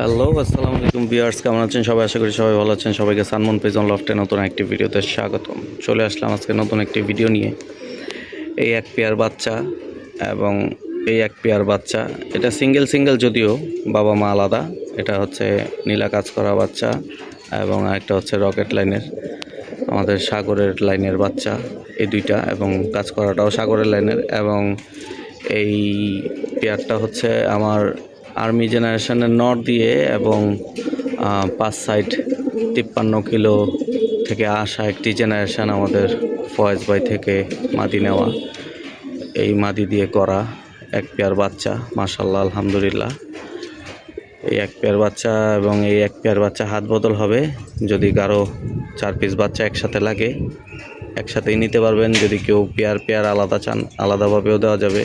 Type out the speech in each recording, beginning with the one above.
Hello, আসসালামু আলাইকুম viewers, কেমন আছেন সবাই? আশা করি সবাই ভালো আছেন। সবাইকে সানমুন পেজন লফটে নতুন একটি ভিডিওতে স্বাগতম। চলে আসলাম আজকে নতুন একটি ভিডিও নিয়ে। এই এক পেয়ার বাচ্চা এবং এই এক পেয়ার বাচ্চা, এটা সিঙ্গেল যদিও বাবা মা আলাদা। এটা হচ্ছে নীলা কাজ করা বাচ্চা এবং একটা হচ্ছে রকেট লাইনের, আমাদের সাগরের লাইনের বাচ্চা। এই দুইটা এবং কাজ করাটাও সাগরের লাইনের। এবং এই পেয়ারটা হচ্ছে আমার আর্মি জেনারেশনের নর দিয়ে এবং 5 সাইড 53 কিলো থেকে আসা একটি জেনারেশন আমাদের ফয়েজ ভাই থেকে মাদি নেওয়া, এই মাদি দিয়ে করা এক পেয়ার বাচ্চা। মাশাআল্লাহ, আলহামদুলিল্লাহ। এই এক পেয়ার বাচ্চা এবং এই এক পেয়ার বাচ্চা হাত বদল হবে। যদি কারো 4 পিস বাচ্চা একসাথে লাগে একসাথেই নিতে পারবেন। যদি কেউ পেয়ার আলাদা চান আলাদাভাবেও দেওয়া যাবে।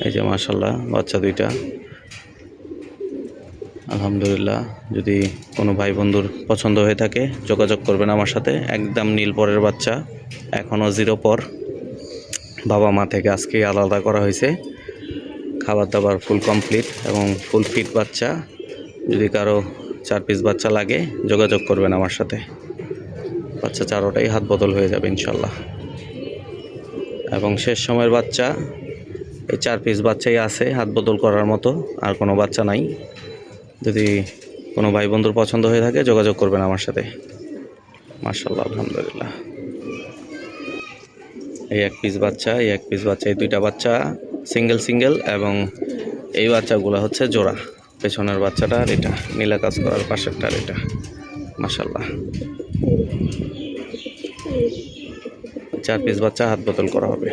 এই যে মাশাআল্লাহ বাচ্চা দুইটা, আলহামদুলিল্লাহ। যদি কোনো ভাই বন্ধুর পছন্দ হয়ে থাকে যোগাযোগ করবেন আমার সাথে। একদম নীল পরের বাচ্চা, এখনও 0 পর, বাবা মা থেকে আজকেই আলাদা করা হয়েছে। খাবার দাবার ফুল কমপ্লিট এবং ফুল ফিট বাচ্চা। যদি কারো 4 পিস বাচ্চা লাগে যোগাযোগ করবেন আমার সাথে। বাচ্চা চারোটাই হাত বদল হয়ে যাবে ইনশাল্লাহ। এবং শেষ সময়ের বাচ্চা, এই 4 পিস বাচ্চাই আছে হাত বদল করার মতো, আর কোনো বাচ্চা নাই। যদি কোনো ভাই বন্ধুর পছন্দ হয়ে থাকে যোগাযোগ করবেন আমার সাথে। মাশাআল্লাহ, আলহামদুলিল্লাহ। এই এক পিস বাচ্চা, এই দুইটা বাচ্চা সিঙ্গেল এবং এই বাচ্চাগুলো হচ্ছে জোড়া। পেছনের বাচ্চাটা আর এটা নীলা কাজ করার পাশেরটা আর এটা। মাশাআল্লাহ, 4 পিস বাচ্চা হাত বদল করা হবে।